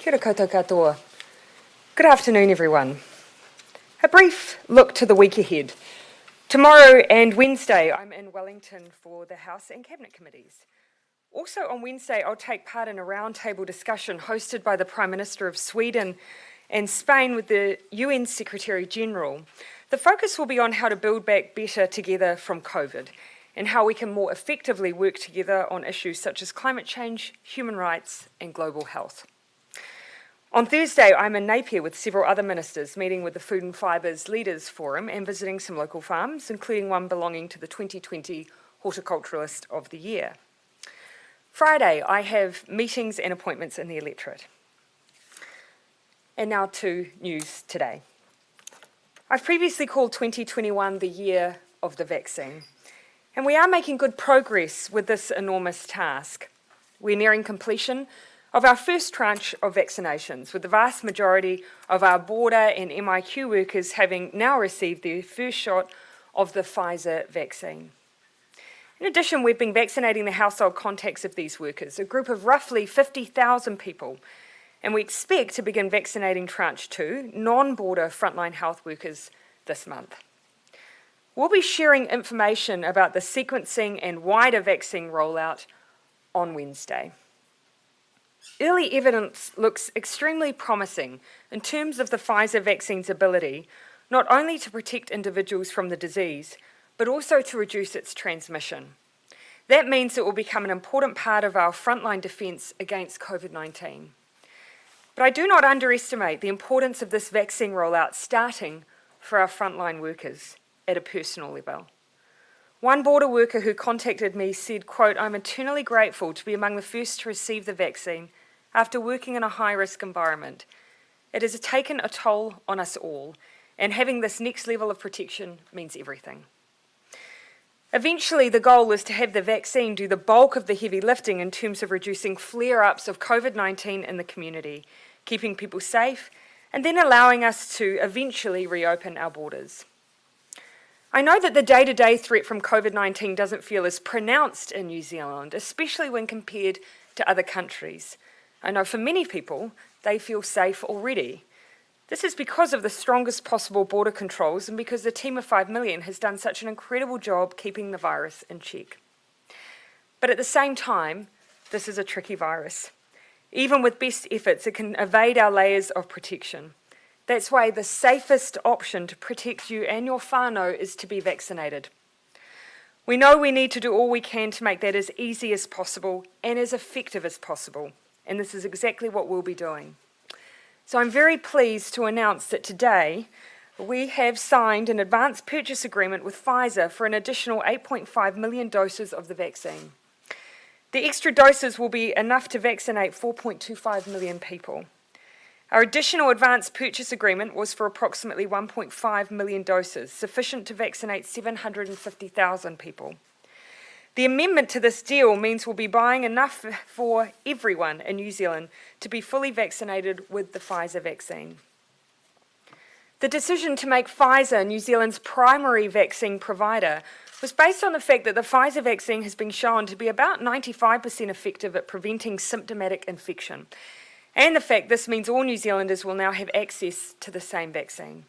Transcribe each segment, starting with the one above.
Kia ora koutou katoa. Good afternoon, everyone. A brief look to the week ahead. Tomorrow and Wednesday, I'm in Wellington for the House and Cabinet Committees. Also on Wednesday, I'll take part in a roundtable discussion hosted by the Prime Minister of Sweden and Spain with the UN Secretary General. The focus will be on how to build back better together from COVID and how we can more effectively work together on issues such as climate change, human rights and global health. On Thursday, I'm in Napier with several other ministers, meeting with the Food and Fibres Leaders Forum and visiting some local farms, including one belonging to the 2020 Horticulturalist of the Year. Friday, I have meetings and appointments in the electorate. And now to news today. I've previously called 2021 the year of the vaccine, and we are making good progress with this enormous task. We're nearing completion of our first tranche of vaccinations, with the vast majority of our border and MIQ workers having now received their first shot of the Pfizer vaccine. In addition, we've been vaccinating the household contacts of these workers, a group of roughly 50,000 people, and we expect to begin vaccinating tranche 2, non-border frontline health workers, this month. We'll be sharing information about the sequencing and wider vaccine rollout on Wednesday. Early evidence looks extremely promising in terms of the Pfizer vaccine's ability not only to protect individuals from the disease, but also to reduce its transmission. That means it will become an important part of our frontline defence against COVID-19. But I do not underestimate the importance of this vaccine rollout starting for our frontline workers at a personal level. One border worker who contacted me said, quote, "I'm eternally grateful to be among the first to receive the vaccine after working in a high-risk environment. It has taken a toll on us all, and having this next level of protection means everything." Eventually, the goal is to have the vaccine do the bulk of the heavy lifting in terms of reducing flare-ups of COVID-19 in the community, keeping people safe, and then allowing us to eventually reopen our borders. I know that the day-to-day threat from COVID-19 doesn't feel as pronounced in New Zealand, especially when compared to other countries. I know for many people, they feel safe already. This is because of the strongest possible border controls and because the team of 5 million has done such an incredible job keeping the virus in check. But at the same time, this is a tricky virus. Even with best efforts, it can evade our layers of protection. That's why the safest option to protect you and your whānau is to be vaccinated. We know we need to do all we can to make that as easy as possible and as effective as possible, and this is exactly what we'll be doing. So I'm very pleased to announce that today we have signed an advance purchase agreement with Pfizer for an additional 8.5 million doses of the vaccine. The extra doses will be enough to vaccinate 4.25 million people. Our additional advance purchase agreement was for approximately 1.5 million doses, sufficient to vaccinate 750,000 people. The amendment to this deal means we'll be buying enough for everyone in New Zealand to be fully vaccinated with the Pfizer vaccine. The decision to make Pfizer New Zealand's primary vaccine provider was based on the fact that the Pfizer vaccine has been shown to be about 95% effective at preventing symptomatic infection, and the fact this means all New Zealanders will now have access to the same vaccine.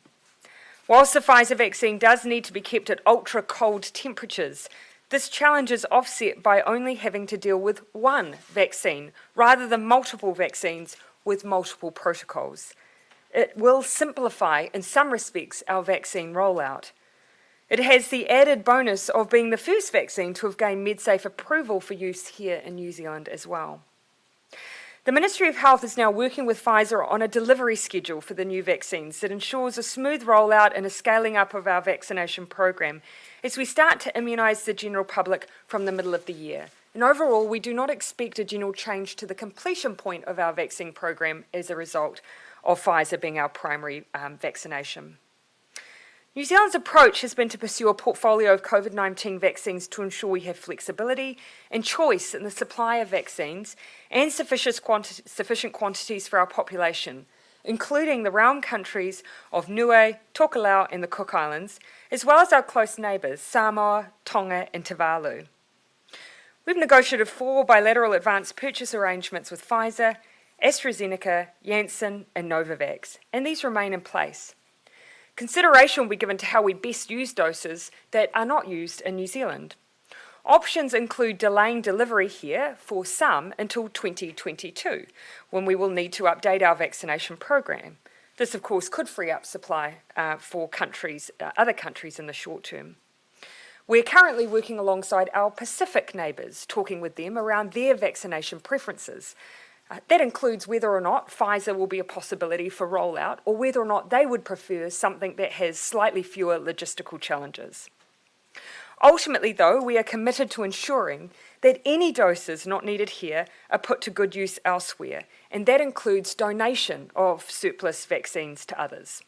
Whilst the Pfizer vaccine does need to be kept at ultra-cold temperatures, this challenge is offset by only having to deal with one vaccine rather than multiple vaccines with multiple protocols. It will simplify, in some respects, our vaccine rollout. It has the added bonus of being the first vaccine to have gained MedSafe approval for use here in New Zealand as well. The Ministry of Health is now working with Pfizer on a delivery schedule for the new vaccines that ensures a smooth rollout and a scaling up of our vaccination program as we start to immunise the general public from the middle of the year. And overall, we do not expect a general change to the completion point of our vaccine program as a result of Pfizer being our primary vaccination. New Zealand's approach has been to pursue a portfolio of COVID-19 vaccines to ensure we have flexibility and choice in the supply of vaccines and sufficient quantities for our population, including the realm countries of Niue, Tokelau and the Cook Islands, as well as our close neighbours, Samoa, Tonga and Tuvalu. We've negotiated 4 bilateral advance purchase arrangements with Pfizer AstraZeneca, Janssen and Novavax, and these remain in place. Consideration will be given to how we best use doses that are not used in New Zealand. Options include delaying delivery here for some until 2022, when we will need to update our vaccination program. This, of course, could free up supply for other countries in the short term. We're currently working alongside our Pacific neighbours, talking with them around their vaccination preferences. That includes whether or not Pfizer will be a possibility for rollout, or whether or not they would prefer something that has slightly fewer logistical challenges. Ultimately, though, we are committed to ensuring that any doses not needed here are put to good use elsewhere, and that includes donation of surplus vaccines to others.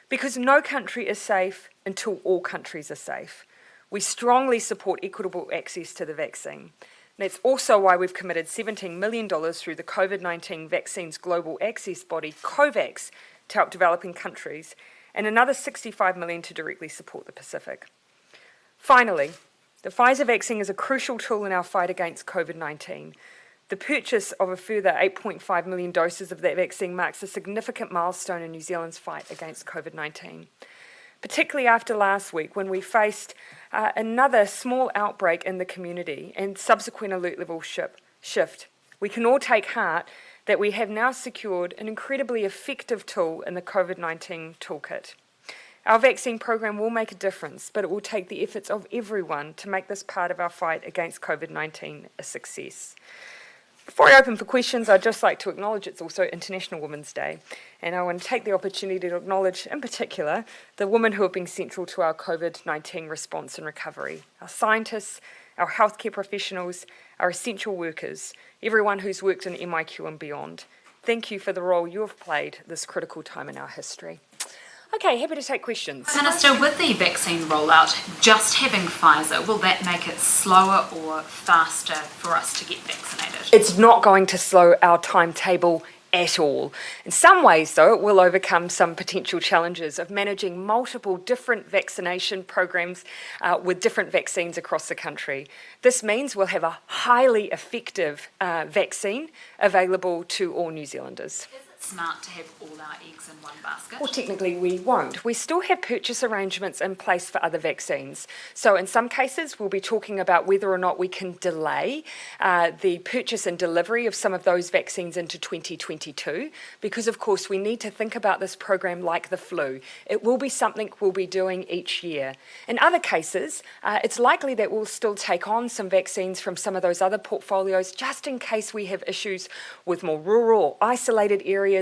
Because no country is safe until all countries are safe, we strongly support equitable access to the vaccine. That's also why we've committed $17 million through the COVID-19 Vaccines Global Access Body, COVAX, to help developing countries, and another $65 million to directly support the Pacific. Finally, the Pfizer vaccine is a crucial tool in our fight against COVID-19. The purchase of a further 8.5 million doses of that vaccine marks a significant milestone in New Zealand's fight against COVID-19, particularly after last week when we faced another small outbreak in the community and subsequent alert level shift. We can all take heart that we have now secured an incredibly effective tool in the COVID-19 toolkit. Our vaccine program will make a difference, but it will take the efforts of everyone to make this part of our fight against COVID-19 a success. Before I open for questions, I'd just like to acknowledge it's also International Women's Day, and I want to take the opportunity to acknowledge, in particular, the women who have been central to our COVID-19 response and recovery, our scientists, our healthcare professionals, our essential workers, everyone who's worked in MIQ and beyond. Thank you for the role you have played this critical time in our history. Okay, happy to take questions. Minister, with the vaccine rollout, just having Pfizer, will that make it slower or faster for us to get vaccinated? It's not going to slow our timetable at all. In some ways, though, it will overcome some potential challenges of managing multiple different vaccination programs with different vaccines across the country. This means we'll have a highly effective vaccine available to all New Zealanders. Smart to have all our eggs in one basket? Well, technically we won't. We still have purchase arrangements in place for other vaccines. So in some cases we'll be talking about whether or not we can delay the purchase and delivery of some of those vaccines into 2022, because of course we need to think about this program like the flu. It will be something we'll be doing each year. In other cases, it's likely that we'll still take on some vaccines from some of those other portfolios just in case we have issues with more rural or isolated areas,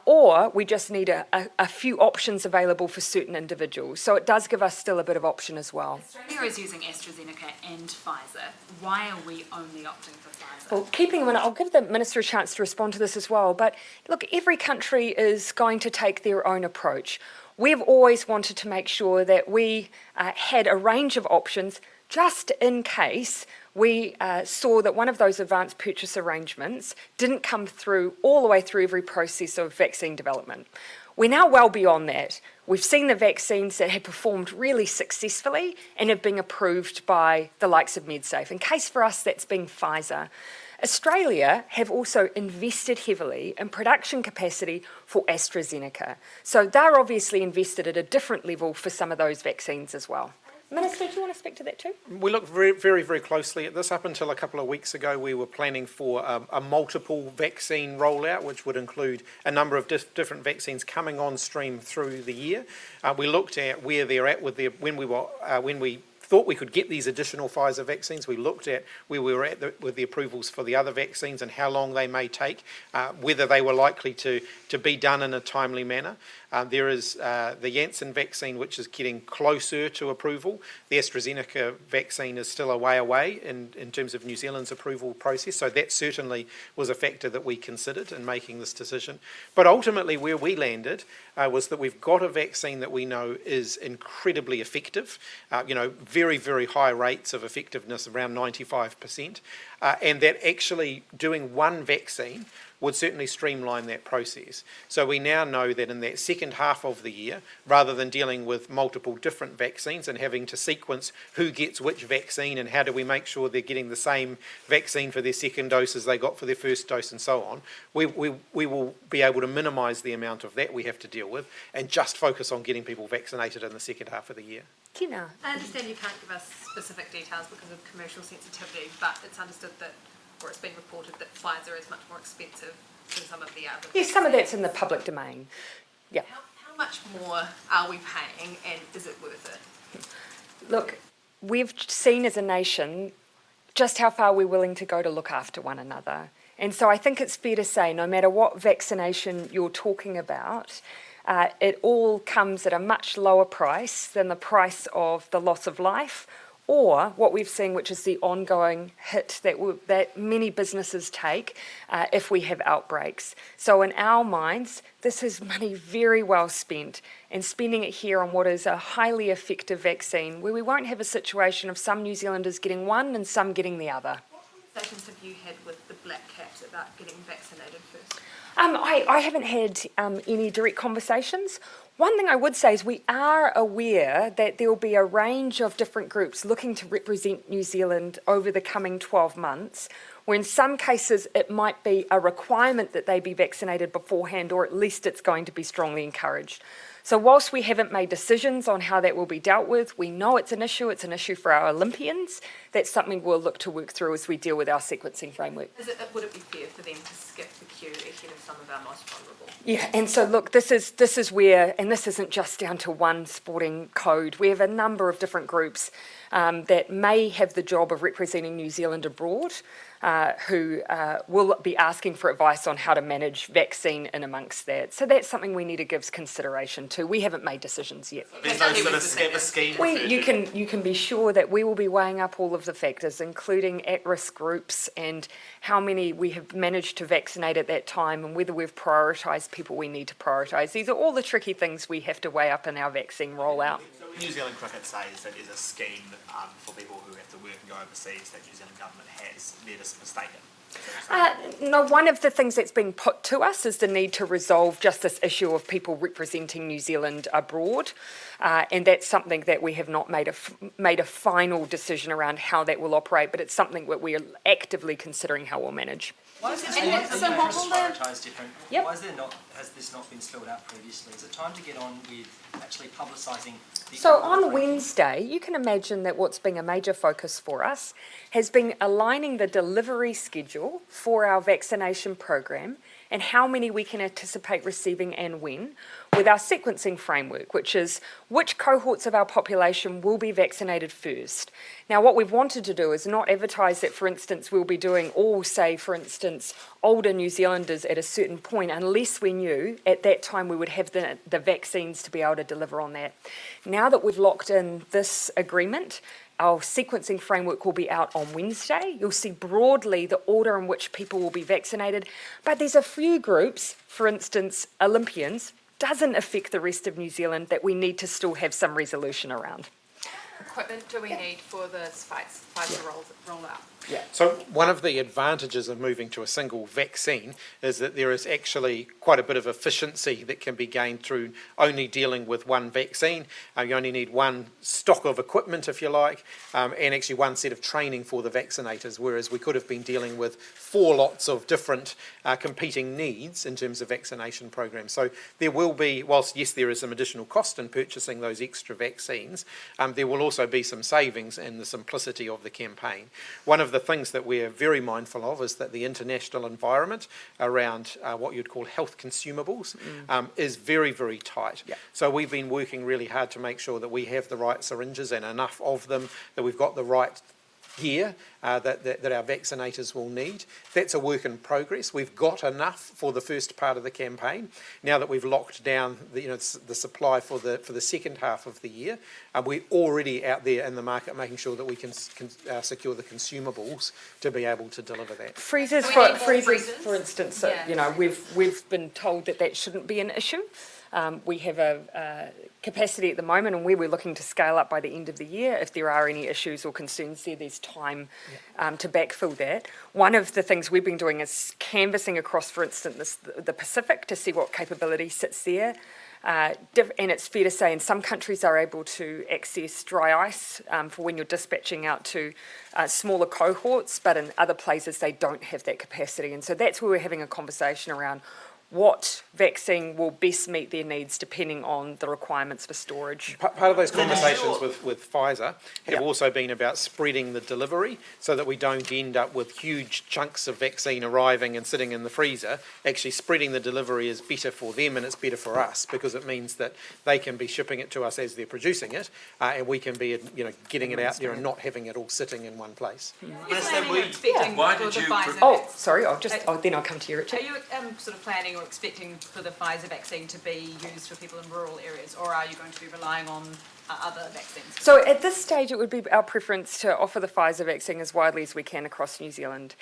or we just need a few options available for certain individuals. So it does give us still a bit of option as well. Australia is using AstraZeneca and Pfizer. Why are we only opting for Pfizer? Well, I'll give the Minister a chance to respond to this as well, but look, every country is going to take their own approach. We've always wanted to make sure that we had a range of options just in case we saw that one of those advanced purchase arrangements didn't come through all the way through every process of vaccine development. We're now well beyond that. We've seen the vaccines that have performed really successfully and have been approved by the likes of MedSafe. In case for us, that's been Pfizer. Australia have also invested heavily in production capacity for AstraZeneca. So they're obviously invested at a different level for some of those vaccines as well. Minister, do you want to speak to that too? We looked very, very closely at this. Up until a couple of weeks ago, we were planning for a multiple vaccine rollout, which would include a number of different vaccines coming on stream through the year. We looked at where they're at with when we thought we could get these additional Pfizer vaccines. We looked at where we were at with the approvals for the other vaccines and how long they may take, whether they were likely to be done in a timely manner. There is the Janssen vaccine, which is getting closer to approval. The AstraZeneca vaccine is still a way away in terms of New Zealand's approval process, so that certainly was a factor that we considered in making this decision. But ultimately where we landed was that we've got a vaccine that we know is incredibly effective, very, very high rates of effectiveness, around 95%, and that actually doing one vaccine would certainly streamline that process. So we now know that in that second half of the year, rather than dealing with multiple different vaccines and having to sequence who gets which vaccine and how do we make sure they're getting the same vaccine for their second dose as they got for their first dose and so on, we will be able to minimise the amount of that we have to deal with and just focus on getting people vaccinated in the second half of the year. Kina. I understand you can't give us specific details because of commercial sensitivity, but it's understood that, or it's been reported that Pfizer is much more expensive than some of the other. Yes, some of that's in the public domain. Yeah. How much more are we paying, and is it worth it? Look, we've seen as a nation just how far we're willing to go to look after one another. And so I think it's fair to say, no matter what vaccination you're talking about, it all comes at a much lower price than the price of the loss of life, or what we've seen, which is the ongoing hit that many businesses take if we have outbreaks. So in our minds, this is money very well spent, and spending it here on what is a highly effective vaccine, where we won't have a situation of some New Zealanders getting one and some getting the other. What conversations have you had with the black caps about getting vaccinated first? I haven't had any direct conversations. One thing I would say is we are aware that there will be a range of different groups looking to represent New Zealand over the coming 12 months, where in some cases it might be a requirement that they be vaccinated beforehand, or at least it's going to be strongly encouraged. So whilst we haven't made decisions on how that will be dealt with, we know it's an issue for our Olympians. That's something we'll look to work through as we deal with our sequencing framework. Would it be fair for them to skip the queue ahead of some of our most vulnerable? Yeah, and so look, this is where, and this isn't just down to one sporting code, we have a number of different groups that may have the job of representing New Zealand abroad, who will be asking for advice on how to manage vaccine in amongst that. So that's something we need to give consideration to. We haven't made decisions yet. There's no sort of scheme. You can be sure that we will be weighing up all of the factors, including at-risk groups and how many we have managed to vaccinate at that time and whether we've prioritised people we need to prioritise. These are all the tricky things we have to weigh up in our vaccine rollout. So when New Zealand Cricket says that there's a scheme for people who have to work and go overseas that New Zealand government has, they're just mistaken. No, one of the things that's been put to us is the need to resolve just this issue of people representing New Zealand abroad, and that's something that we have not made a final decision around how that will operate, but it's something that we are actively considering how we'll manage. Why is this prioritised different? Yep. Why has this not been spelled out previously? Is it time to get on with actually publicising the... So on Wednesday, you can imagine that what's been a major focus for us has been aligning the delivery schedule for our vaccination program and how many we can anticipate receiving and when, with our sequencing framework, which is which cohorts of our population will be vaccinated first. Now, what we've wanted to do is not advertise that, for instance, we'll be doing all, say, for instance, older New Zealanders at a certain point, unless we knew at that time we would have the vaccines to be able to deliver on that. Now that we've locked in this agreement, our sequencing framework will be out on Wednesday. You'll see broadly the order in which people will be vaccinated, but there's a few groups, for instance, Olympians, doesn't affect the rest of New Zealand that we need to still have some resolution around. Equipment do we need for the Pfizer rollout? Yeah. So one of the advantages of moving to a single vaccine is that there is actually quite a bit of efficiency that can be gained through only dealing with one vaccine. You only need one stock of equipment, if you like, and actually one set of training for the vaccinators, whereas we could have been dealing with 4 lots of different competing needs in terms of vaccination programs. So there will be, whilst yes, there is some additional cost in purchasing those extra vaccines, there will also be some savings in the simplicity of the campaign. One of the things that we're very mindful of is that the international environment around what you'd call health consumables is very, very tight. Yeah. So we've been working really hard to make sure that we have the right syringes and enough of them, that we've got the right gear that our vaccinators will need. That's a work in progress. We've got enough for the first part of the campaign. Now that we've locked down the supply for the second half of the year, we're already out there in the market making sure that we can secure the consumables to be able to deliver that. Freezers, Do we need more for freezers? instance, Yeah. we've been told that shouldn't be an issue. We have a capacity at the moment, and where we're looking to scale up by the end of the year. If there are any issues or concerns there's time to backfill that. One of the things we've been doing is canvassing across, for instance, the Pacific to see what capability sits there. And it's fair to say in some countries are able to access dry ice for when you're dispatching out to smaller cohorts, but in other places they don't have that capacity. And so that's where we're having a conversation around what vaccine will best meet their needs depending on the requirements for storage. Part of those conversations with Pfizer have also been about spreading the delivery so that we don't end up with huge chunks of vaccine arriving and sitting in the freezer. Actually spreading the delivery is better for them and it's better for us because it means that they can be shipping it to us as they're producing it and we can be getting it out there and not having it all sitting in one place. Why did you... Then I'll come to you, Richard. Are you sort of planning or expecting for the Pfizer vaccine to be used for people in rural areas, or are you going to be relying on other vaccines? So at this stage it would be our preference to offer the Pfizer vaccine as widely as we can across New Zealand.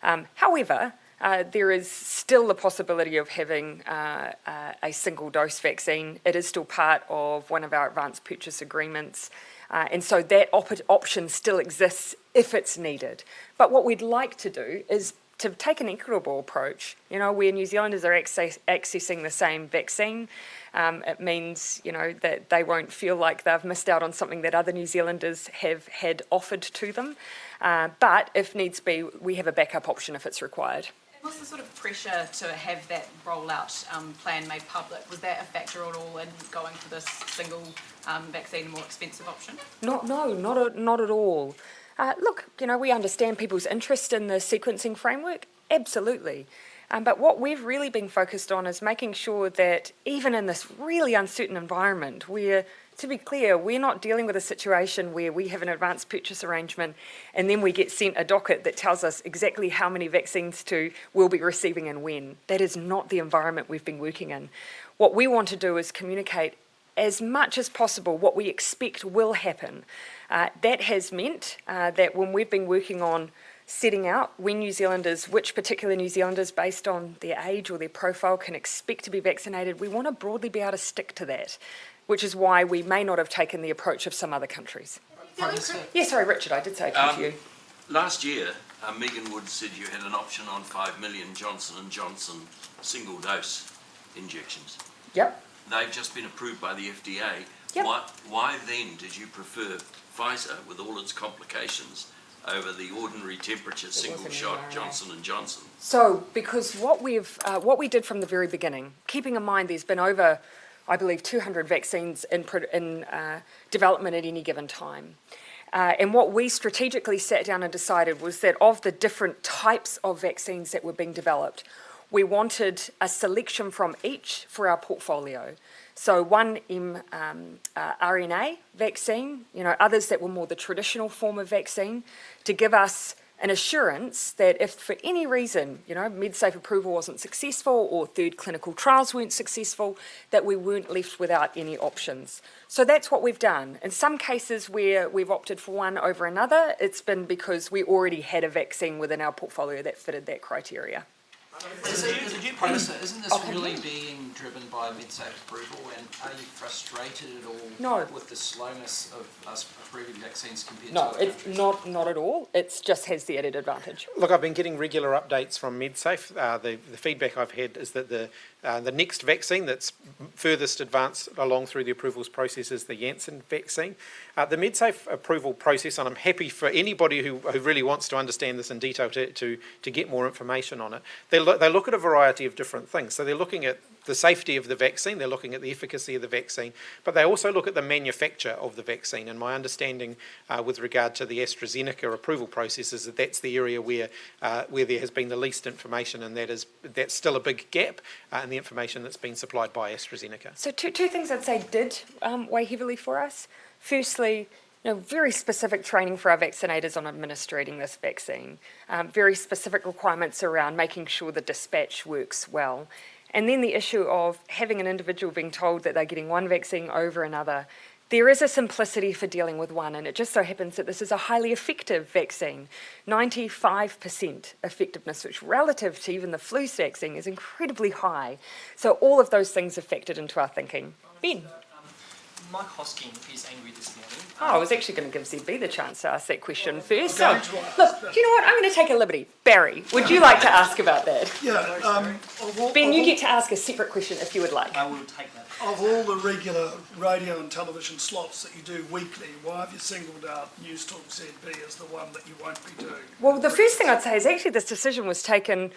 However, there is still the possibility of having a single dose vaccine. It is still part of one of our advanced purchase agreements. And so that option still exists if it's needed. But what we'd like to do is to take an equitable approach, where New Zealanders are accessing the same vaccine. It means, that they won't feel like they've missed out on something that other New Zealanders have had offered to them. But if needs be, we have a backup option if it's required. What's the sort of pressure to have that rollout plan made public? Was that a factor at all in going for this single vaccine, more expensive option? Not at all. Look, we understand people's interest in the sequencing framework, absolutely. But what we've really been focused on is making sure that even in this really uncertain environment, to be clear, we're not dealing with a situation where we have an advanced purchase arrangement and then we get sent a docket that tells us exactly how many vaccines we'll be receiving and when. That is not the environment we've been working in. What we want to do is communicate as much as possible what we expect will happen. That has meant that when we've been working on setting out which particular New Zealanders based on their age or their profile can expect to be vaccinated, we want to broadly be able to stick to that, which is why we may not have taken the approach of some other countries. Yeah, sorry, Richard, I did say it to you. Last year, Megan Wood said you had an option on 5 million Johnson & Johnson single-dose injections. Yep. They've just been approved by the FDA. Yep. Why then did you prefer Pfizer with all its complications over the ordinary temperature single-shot Johnson & Johnson? So, because what we did from the very beginning, keeping in mind there's been over, I believe, 200 vaccines in development at any given time. And what we strategically sat down and decided was that of the different types of vaccines that were being developed, we wanted a selection from each for our portfolio. So one mRNA vaccine, others that were more the traditional form of vaccine, to give us an assurance that if for any reason, MedSafe approval wasn't successful or third clinical trials weren't successful, that we weren't left without any options. So that's what we've done. In some cases where we've opted for one over another, it's been because we already had a vaccine within our portfolio that fitted that criteria. As a due process, isn't this really being driven by MedSafe approval, and are you frustrated at all with the slowness of us approving vaccines compared to other countries? No, it's not at all. It just has the added advantage. Look, I've been getting regular updates from MedSafe. The feedback I've had is that the next vaccine that's furthest advanced along through the approvals process is the Janssen vaccine. The MedSafe approval process, and I'm happy for anybody who really wants to understand this in detail to get more information on it, they look at a variety of different things. So they're looking at the safety of the vaccine, they're looking at the efficacy of the vaccine, but they also look at the manufacture of the vaccine. And my understanding with regard to the AstraZeneca approval process is that that's the area where there has been the least information, and that's still a big gap in the information that's been supplied by AstraZeneca. So two things I'd say did weigh heavily for us. Firstly, very specific training for our vaccinators on administering this vaccine, very specific requirements around making sure the dispatch works well. And then the issue of having an individual being told that they're getting one vaccine over another, there is a simplicity for dealing with one, and it just so happens that this is a highly effective vaccine. 95% effectiveness, which relative to even the flu vaccine is incredibly high. So all of those things have factored into our thinking. Ben? Mike Hosking is angry this morning. I was actually going to give ZB the chance to ask that question first. So, look, do you know what? I'm going to take a liberty. Barry, would you like to ask about that? Yeah. Ben, you get to ask a separate question if you would like. I will take that. Of all the regular radio and television slots that you do weekly, why have you singled out News Talk ZB as the one that you won't be doing? Well, the first thing I'd say is actually this decision was taken,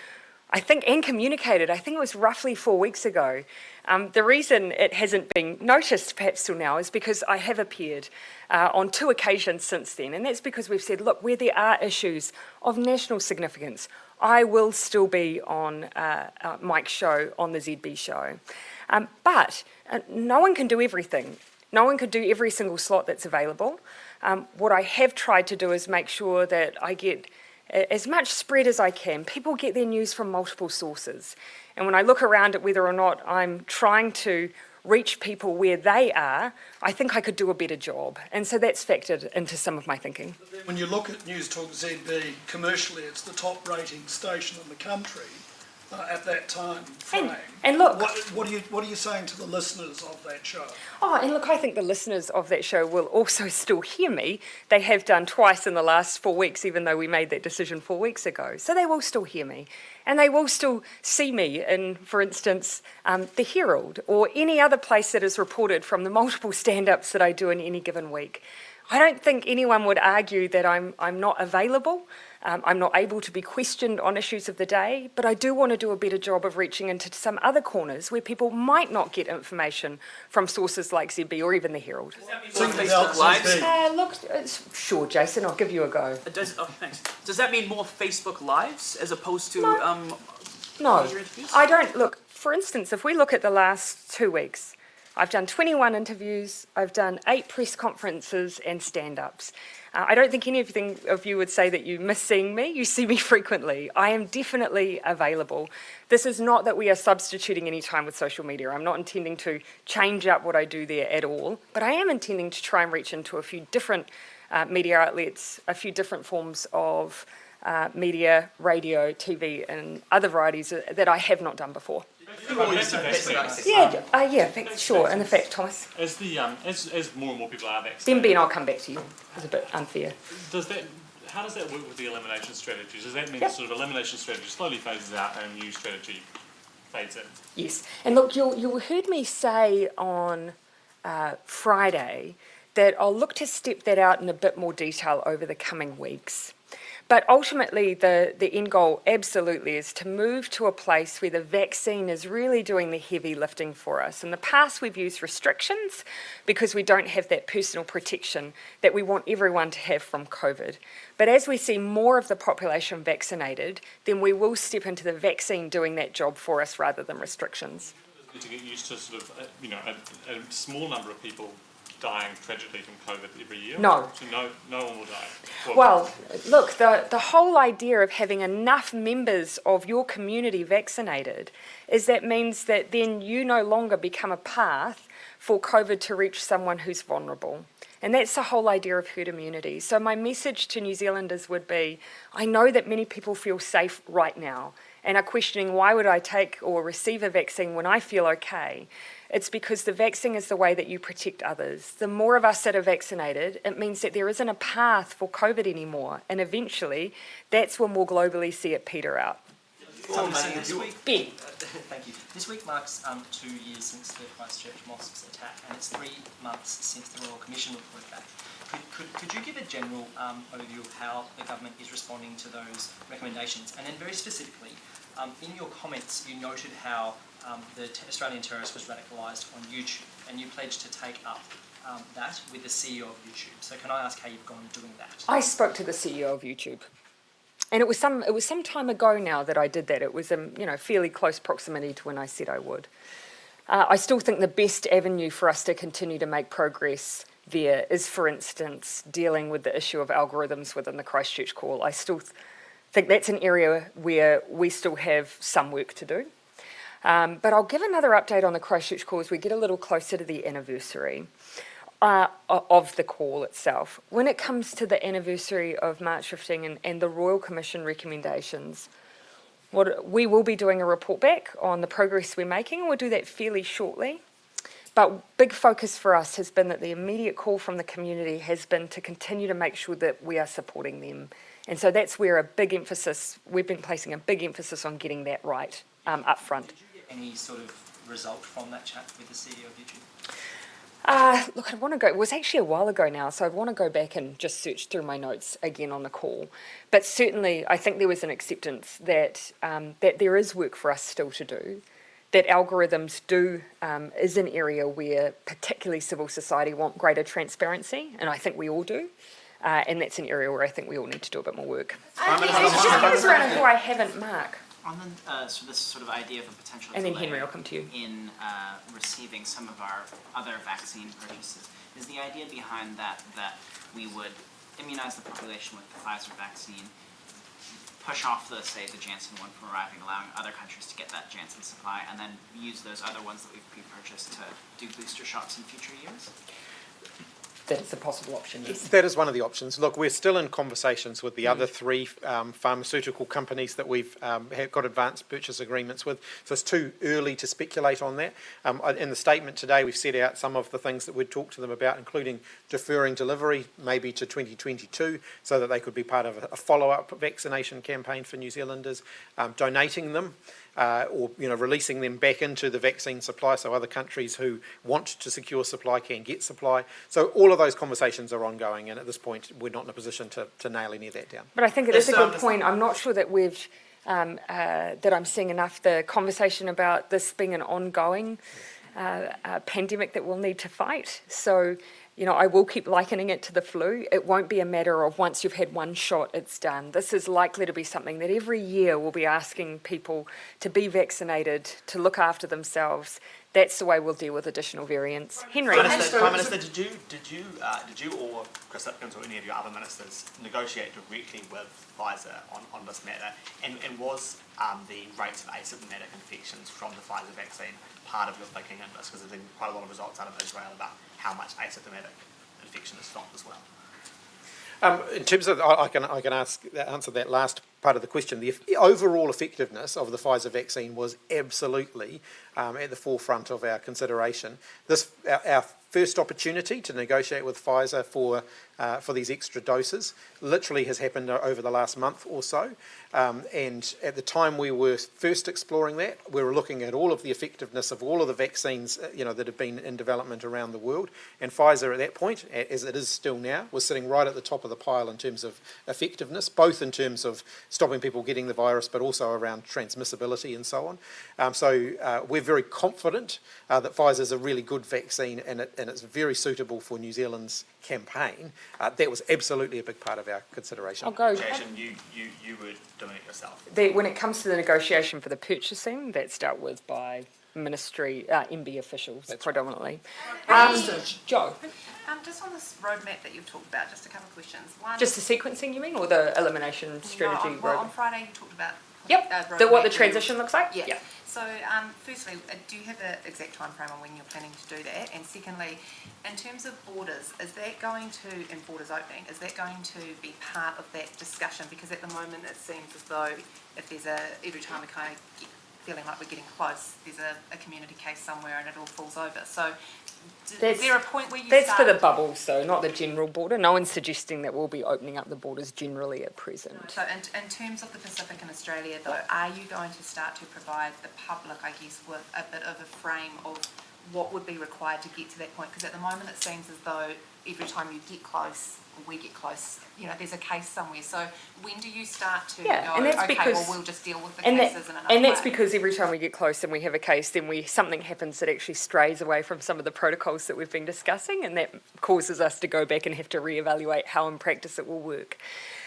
I think, and communicated, I think it was roughly 4 weeks ago. The reason it hasn't been noticed perhaps till now is because I have appeared on 2 occasions since then, and that's because we've said, look, where there are issues of national significance, I will still be on Mike's show, on the ZB show. But no one can do everything. No one could do every single slot that's available. What I have tried to do is make sure that I get as much spread as I can. People get their news from multiple sources. And when I look around at whether or not I'm trying to reach people where they are, I think I could do a better job. And so that's factored into some of my thinking. When you look at News Talk ZB commercially, it's the top rating station in the country at that time frame. And look, what are you saying to the listeners of that show? and look, I think the listeners of that show will also still hear me. They have done twice in the last 4 weeks, even though we made that decision 4 weeks ago. So they will still hear me. And they will still see me in, for instance, the Herald or any other place that is reported from the multiple stand-ups that I do in any given week. I don't think anyone would argue that I'm not available. I'm not able to be questioned on issues of the day, but I do want to do a better job of reaching into some other corners where people might not get information from sources like ZB or even the Herald. Facebook Lives? Sure, Jason, I'll give you a go. Thanks. Does that mean more Facebook Lives as opposed to No, user interviews? I don't. Look, for instance, if we look at the last 2 weeks, I've done 21 interviews, I've done 8 press conferences and stand-ups. I don't think any of you would say that you miss seeing me. You see me frequently. I am definitely available. This is not that we are substituting any time with social media. I'm not intending to change up what I do there at all, but I am intending to try and reach into a few different media outlets, a few different forms of media, radio, TV, and other varieties that I have not done before. Sure. And the fact, Thomas. As more and more people are vaccinated. Then Ben, I'll come back to you. It's a bit unfair. How does that work with the elimination strategies? Does that mean sort of elimination strategy slowly phases out and a new strategy fades in? Yes. And look, you heard me say on Friday that I'll look to step that out in a bit more detail over the coming weeks. But ultimately, the end goal absolutely is to move to a place where the vaccine is really doing the heavy lifting for us. In the past, we've used restrictions because we don't have that personal protection that we want everyone to have from COVID. But as we see more of the population vaccinated, then we will step into the vaccine doing that job for us rather than restrictions. To get used to sort of, a small number of people dying tragically from COVID every year? No. So no one will die? Well, look, the whole idea of having enough members of your community vaccinated is that means that then you no longer become a path for COVID to reach someone who's vulnerable. And that's the whole idea of herd immunity. So my message to New Zealanders would be, I know that many people feel safe right now and are questioning why would I take or receive a vaccine when I feel okay. It's because the vaccine is the way that you protect others. The more of us that are vaccinated, it means that there isn't a path for COVID anymore. And eventually, that's when we'll globally see it peter out. This week, Ben. Thank you. This week marks 2 years since the Christchurch mosque's attack, and it's 3 months since the Royal Commission reported back. Could you give a general overview of how the government is responding to those recommendations? And then very specifically, in your comments, you noted how the Australian terrorist was radicalised on YouTube, and you pledged to take up that with the CEO of YouTube. So can I ask how you've gone doing that? I spoke to the CEO of YouTube. And it was some time ago now that I did that. It was fairly close proximity to when I said I would. I still think the best avenue for us to continue to make progress there is, for instance, dealing with the issue of algorithms within the Christchurch call. I still think that's an area where we still have some work to do. But I'll give another update on the Christchurch call as we get a little closer to the anniversary. of the call itself. When it comes to the anniversary of March 15 and the Royal Commission recommendations, we will be doing a report back on the progress we're making, and we'll do that fairly shortly. But big focus for us has been that the immediate call from the community has been to continue to make sure that we are supporting them. And so that's where we've been placing a big emphasis on getting that right up front. Did you get any sort of result from that chat with the CEO of YouTube? Look, it was actually a while ago now, so I'd want to go back and just search through my notes again on the call. But certainly, I think there was an acceptance that there is work for us still to do, that algorithms is an area where particularly civil society want greater transparency, and I think we all do. And that's an area where I think we all need to do a bit more work. Just around who I haven't, Mark. On the, so this sort of idea of a potential And then delay Henry, I'll come to you. in receiving some of our other vaccine purchases, is the idea behind that we would immunize the population with the Pfizer vaccine, push off the Janssen one from arriving, allowing other countries to get that Janssen supply, and then use those other ones that we've pre-purchased to do booster shots in future years? That is a possible option, yes. That is one of the options. Look, we're still in conversations with the other three pharmaceutical companies that we've got advanced purchase agreements with, so it's too early to speculate on that. In the statement today, we've set out some of the things that we'd talk to them about, including deferring delivery maybe to 2022, so that they could be part of a follow-up vaccination campaign for New Zealanders, donating them, or releasing them back into the vaccine supply, so other countries who want to secure supply can get supply. So all of those conversations are ongoing, and at this point we're not in a position to nail any of that down. But I think it is a good point. I'm not sure that we've that I'm seeing enough the conversation about this being an ongoing pandemic that we'll need to fight. So I will keep likening it to the flu. It won't be a matter of once you've had one shot, it's done. This is likely to be something that every year we'll be asking people to be vaccinated, to look after themselves. That's the way we'll deal with additional variants. Henry. Prime Minister, did you or Chris Hipkins or any of your other ministers negotiate directly with Pfizer on this matter? And was the rates of asymptomatic infections from the Pfizer vaccine part of your thinking in this? Because there's been quite a lot of results out of Israel about how much asymptomatic infection is stopped as well. In terms of, I can answer that last part of the question. The overall effectiveness of the Pfizer vaccine was absolutely at the forefront of our consideration. Our first opportunity to negotiate with Pfizer for these extra doses literally has happened over the last month or so. And at the time we were first exploring that, we were looking at all of the effectiveness of all of the vaccines that have been in development around the world. And Pfizer at that point, as it is still now, was sitting right at the top of the pile in terms of effectiveness, both in terms of stopping people getting the virus, but also around transmissibility and so on. So we're very confident that Pfizer is a really good vaccine, and it's very suitable for New Zealand's campaign. That was absolutely a big part of our consideration. I'll go. Jason, you were doing it yourself. When it comes to the negotiation for the purchasing, that's dealt with by ministry, MB officials predominantly. Joe. Just on this roadmap that you've talked about, just a couple of questions. One, Just the sequencing, you mean, or the elimination strategy? on Friday you talked about what the transition looks like? Yeah. So, firstly, do you have an exact time frame on when you're planning to do that? And secondly, in terms of borders, is that going to, and borders opening, is that going to be part of that discussion? Because at the moment it seems as though if there's every time we kind of get feeling like we're getting close, there's a community case somewhere and it all falls over. So, is there a point where you That's for the bubbles, though, not the general border. No one's suggesting that we'll be opening up the borders generally at present. So in terms of the Pacific and Australia, though, are you going to start to provide the public, I guess, with a bit of a frame of what would be required to get to that point? Because at the moment it seems as though every time you get close, we get close, there's a case somewhere. So when do you start to go, and that's okay, because, well, we'll just deal with the cases in another way? And that's because every time we get close and we have a case, then something happens that actually strays away from some of the protocols that we've been discussing, and that causes us to go back and have to reevaluate how in practice it will work.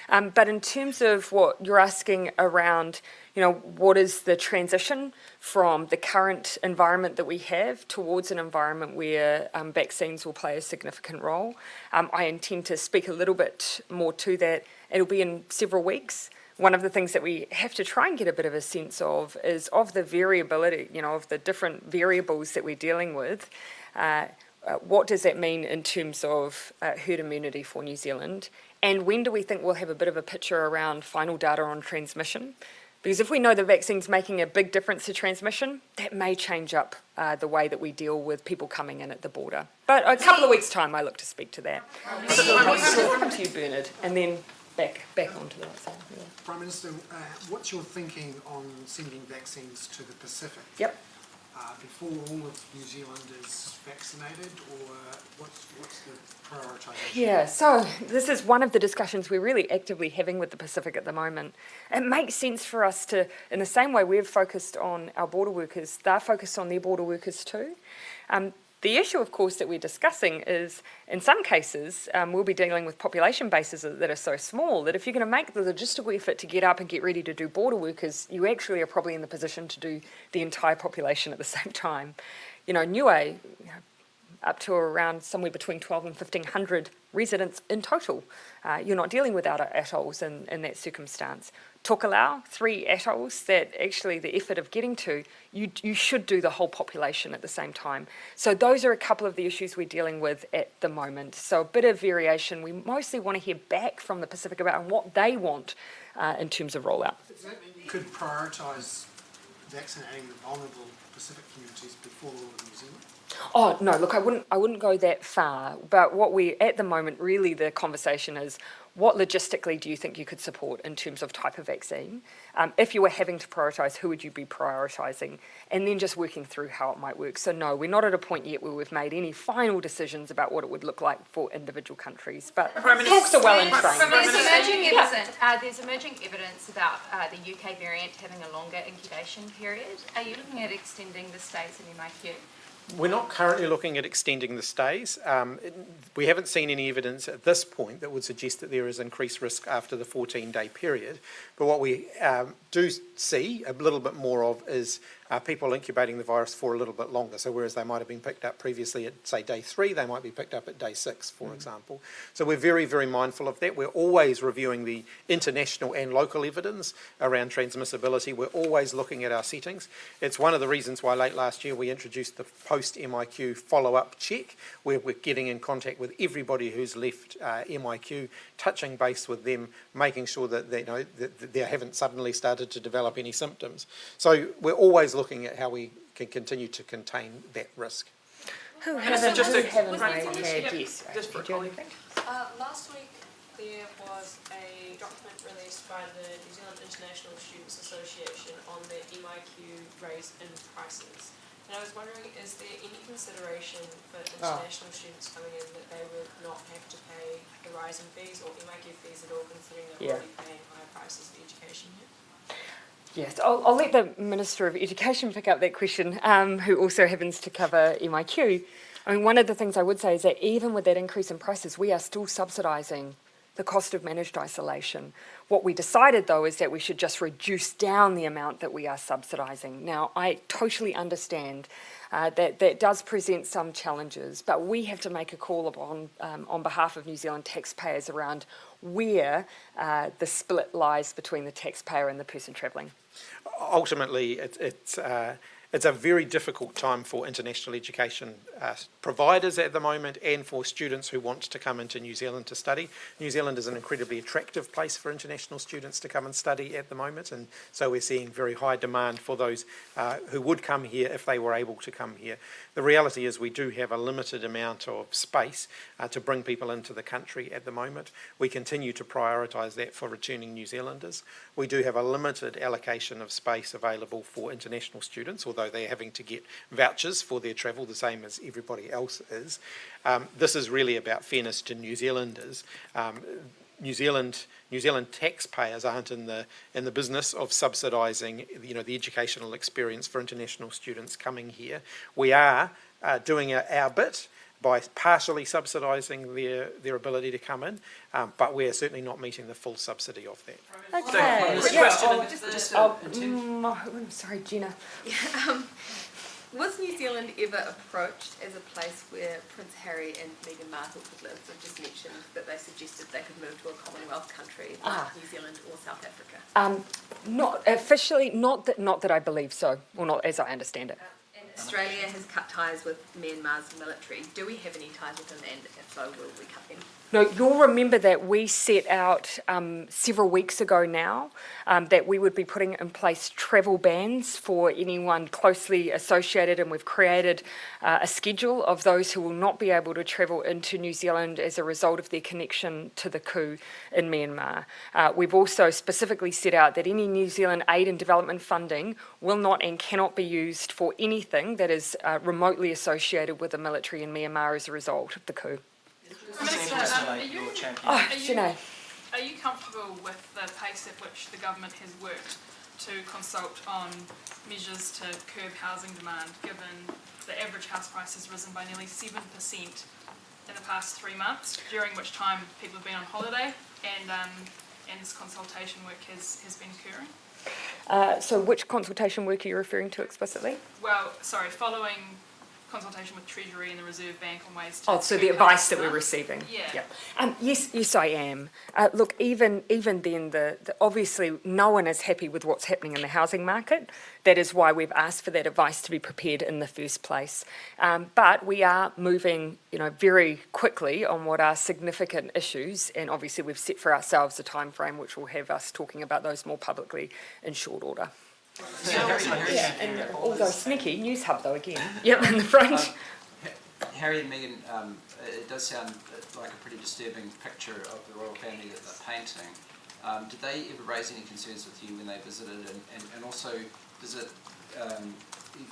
But in terms of what you're asking around, what is the transition from the current environment that we have towards an environment where vaccines will play a significant role, I intend to speak a little bit more to that. It'll be in several weeks. One of the things that we have to try and get a bit of a sense of is of the variability, of the different variables that we're dealing with. what does that mean in terms of herd immunity for New Zealand? And when do we think we'll have a bit of a picture around final data on transmission? Because if we know the vaccine's making a big difference to transmission, that may change up the way that we deal with people coming in at the border. But a couple of weeks' time, I look to speak to that. Come to you, Bernard, and then back onto the right side. Yeah. Prime Minister, what's your thinking on sending vaccines to the Pacific? Yep. Before all of New Zealand is vaccinated, or what's the prioritisation? Yeah, so this is one of the discussions we're really actively having with the Pacific at the moment. It makes sense for us to, in the same way we've focused on our border workers, they're focused on their border workers too. The issue, of course, that we're discussing is, in some cases, we'll be dealing with population bases that are so small that if you're going to make the logistical effort to get up and get ready to do border workers, you actually are probably in the position to do the entire population at the same time. You know, Niue, up to around somewhere between 12 and 1,500 residents in total. You're not dealing with outer atolls in that circumstance. Tokelau, 3 atolls that actually the effort of getting to, you should do the whole population at the same time. So those are a couple of the issues we're dealing with at the moment. So a bit of variation. We mostly want to hear back from the Pacific about what they want in terms of rollout. Does that mean you could prioritise vaccinating the vulnerable Pacific communities before all of New Zealand? Oh, no, look, I wouldn't go that far. But what at the moment, really the conversation is, what logistically do you think you could support in terms of type of vaccine? If you were having to prioritise, who would you be prioritising? And then just working through how it might work. So no, we're not at a point yet where we've made any final decisions about what it would look like for individual countries. But talks are well in train. There's emerging evidence about the UK variant having a longer incubation period. Are you looking at extending the stays in MIQ? We're not currently looking at extending the stays. We haven't seen any evidence at this point that would suggest that there is increased risk after the 14-day period. But what we do see a little bit more of is people incubating the virus for a little bit longer. So whereas they might have been picked up previously at, say, day 3, they might be picked up at day 6, for example. So we're very, very mindful of that. We're always reviewing the international and local evidence around transmissibility. We're always looking at our settings. It's one of the reasons why late last year we introduced the post-MIQ follow-up check, where we're getting in contact with everybody who's left MIQ, touching base with them, making sure that they haven't suddenly started to develop any symptoms. So we're always looking at how we can continue to contain that risk. Last week there was a document released by the New Zealand International Students Association on the MIQ raise in prices. And I was wondering, is there any consideration for international students coming in that they would not have to pay the rise in fees or MIQ fees at all, considering they're already paying higher prices for education here? Yes, I'll let the Minister of Education pick up that question, who also happens to cover MIQ. I mean, one of the things I would say is that even with that increase in prices, we are still subsidising the cost of managed isolation. What we decided, though, is that we should just reduce down the amount that we are subsidising. Now, I totally understand that does present some challenges, but we have to make a call upon, on behalf of New Zealand taxpayers around where the split lies between the taxpayer and the person travelling. Ultimately, it's a very difficult time for international education providers at the moment and for students who want to come into New Zealand to study. New Zealand is an incredibly attractive place for international students to come and study at the moment, and so we're seeing very high demand for those who would come here if they were able to come here. The reality is we do have a limited amount of space to bring people into the country at the moment. We continue to prioritise that for returning New Zealanders. We do have a limited allocation of space available for international students, although they're having to get vouchers for their travel, the same as everybody else is. This is really about fairness to New Zealanders. New Zealand taxpayers aren't in the business of subsidising, the educational experience for international students coming here. We are doing our bit by partially subsidising their ability to come in, but we're certainly not meeting the full subsidy of that. I'm sorry, Gina. Was New Zealand ever approached as a place where Prince Harry and Meghan Markle could live? I've just mentioned that they suggested they could move to a Commonwealth country like New Zealand or South Africa. Not officially, not that I believe so, or not as I understand it. Australia has cut ties with Myanmar's military. Do we have any ties with them, and if so, will we cut them? No, you'll remember that we set out several weeks ago now that we would be putting in place travel bans for anyone closely associated, and we've created a schedule of those who will not be able to travel into New Zealand as a result of their connection to the coup in Myanmar. We've also specifically set out that any New Zealand aid and development funding will not and cannot be used for anything that is remotely associated with the military in Myanmar as a result of the coup. Minister, are you comfortable with the pace at which the government has worked to consult on measures to curb housing demand, given the average house price has risen by nearly 7% in the past 3 months, during which time people have been on holiday and this consultation work has been occurring? So which consultation work are you referring to explicitly? Well, sorry, following consultation with Treasury and the Reserve Bank on ways to... Oh, so the advice that we're receiving. Yeah. Yes, I am. Look, even then, obviously no one is happy with what's happening in the housing market. That is why we've asked for that advice to be prepared in the first place. But we are moving, very quickly on what are significant issues, and obviously we've set for ourselves a time frame which will have us talking about those more publicly in short order. And although sneaky, News Hub though again. Yep, in the front. Harry and Meghan, it does sound like a pretty disturbing picture of the royal family that they're painting. Did they ever raise any concerns with you when they visited? And also, does it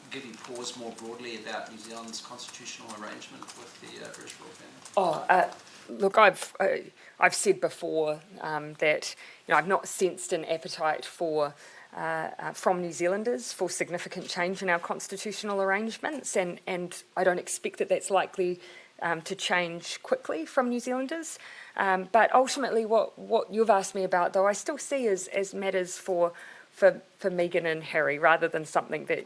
give you pause more broadly about New Zealand's constitutional arrangement with the British royal family? Look, I've said before that I've not sensed an appetite from New Zealanders for significant change in our constitutional arrangements, and I don't expect that that's likely to change quickly from New Zealanders. But ultimately what you've asked me about, though, I still see as matters for Meghan and Harry, rather than something that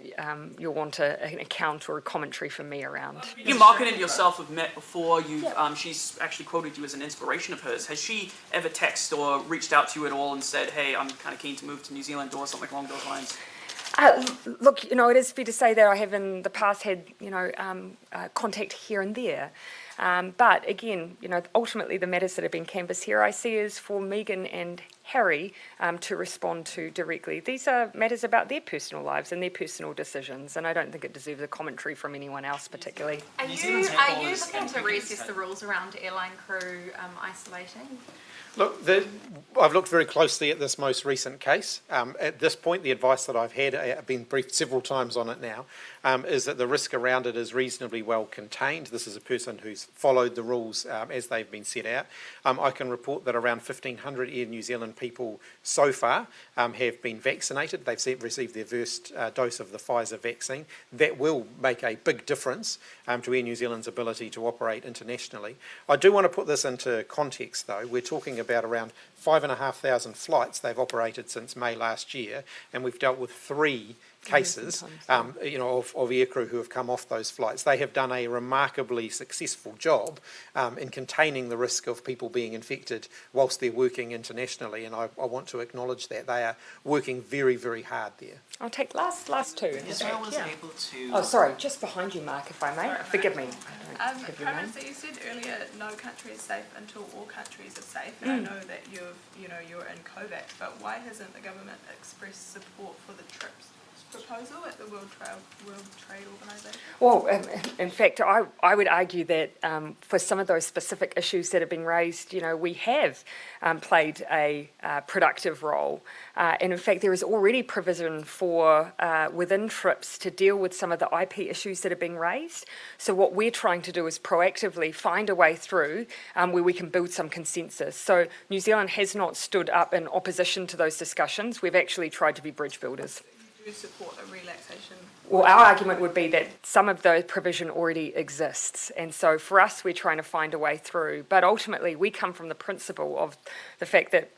you'll want an account or a commentary from me around. You marketed yourself with Met before. She's actually quoted you as an inspiration of hers. Has she ever texted or reached out to you at all and said, hey, I'm kind of keen to move to New Zealand, or something along those lines? Look, it is fair to say that I have in the past had, contact here and there. But again, ultimately the matters that have been canvassed here I see as for Meghan and Harry to respond to directly. These are matters about their personal lives and their personal decisions, and I don't think it deserves a commentary from anyone else particularly. Are you looking to reassess the rules around airline crew isolating? Look, I've looked very closely at this most recent case. At this point, the advice that I've had, I've been briefed several times on it now, is that the risk around it is reasonably well contained. This is a person who's followed the rules as they've been set out. I can report that around 1,500 Air New Zealand people so far have been vaccinated. They've received their first dose of the Pfizer vaccine. That will make a big difference to Air New Zealand's ability to operate internationally. I do want to put this into context, though. We're talking about around 5,500 flights they've operated since May last year, and we've dealt with 3 cases of aircrew who have come off those flights. They have done a remarkably successful job in containing the risk of people being infected whilst they're working internationally, and I want to acknowledge that. They are working very, very hard there. I'll take last 2. Israel was able to... Oh, sorry, just behind you, Mark, if I may. Forgive me. Prime Minister, you said earlier no country is safe until all countries are safe, and I know that you're in COVAX, but why hasn't the government expressed support for the TRIPS proposal at the World Trade Organization? Well, in fact, I would argue that for some of those specific issues that have been raised, we have played a productive role. And in fact, there is already provision for within TRIPS to deal with some of the IP issues that are being raised. So what we're trying to do is proactively find a way through where we can build some consensus. So New Zealand has not stood up in opposition to those discussions. We've actually tried to be bridge builders. Do you support a relaxation? Well, our argument would be that some of the provision already exists, and so for us we're trying to find a way through, but ultimately we come from the principle of the fact that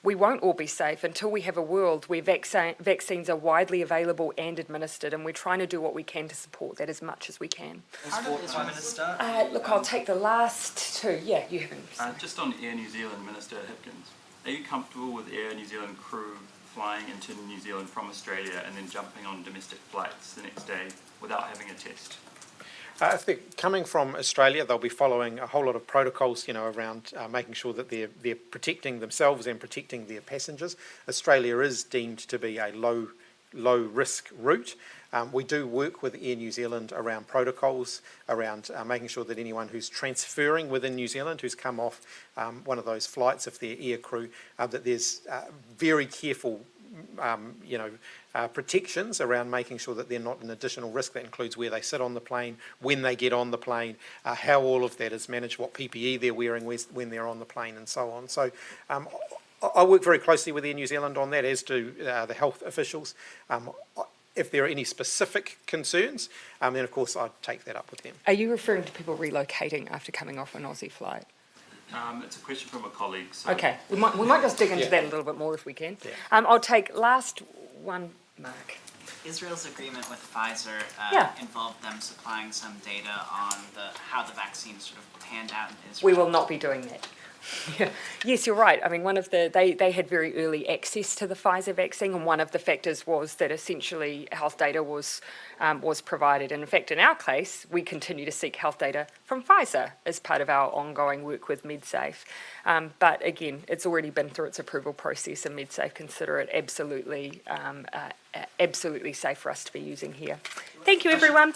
we won't all be safe until we have a world where vaccines are widely available and administered, and we're trying to do what we can to support that as much as we can. Prime Minister. Look, I'll take the last 2. Yeah, you haven't. Just on Air New Zealand, Minister Hipkins, are you comfortable with Air New Zealand crew flying into New Zealand from Australia and then jumping on domestic flights the next day without having a test? I think coming from Australia, they'll be following a whole lot of protocols, around making sure that they're protecting themselves and protecting their passengers. Australia is deemed to be a low risk route. We do work with Air New Zealand around protocols, around making sure that anyone who's transferring within New Zealand, who's come off one of those flights, if they're air crew, that there's very careful protections around making sure that they're not an additional risk. That includes where they sit on the plane, when they get on the plane, how all of that is managed, what PPE they're wearing when they're on the plane, and so on. So I work very closely with Air New Zealand on that, as do the health officials. If there are any specific concerns, then of course I'd take that up with them. Are you referring to people relocating after coming off an Aussie flight? It's a question from a colleague. So Okay, we might just dig into that a little bit more if we can. Yeah. I'll take last one, Mark. Israel's agreement with Pfizer Yeah. involved them supplying some data on how the vaccine sort of panned out in Israel. We will not be doing that. Yeah. Yes, you're right. I mean, they had very early access to the Pfizer vaccine, and one of the factors was that essentially health data was provided. And in fact, in our case, we continue to seek health data from Pfizer as part of our ongoing work with MedSafe. But again, it's already been through its approval process, and MedSafe consider it absolutely safe for us to be using here. Thank you, everyone.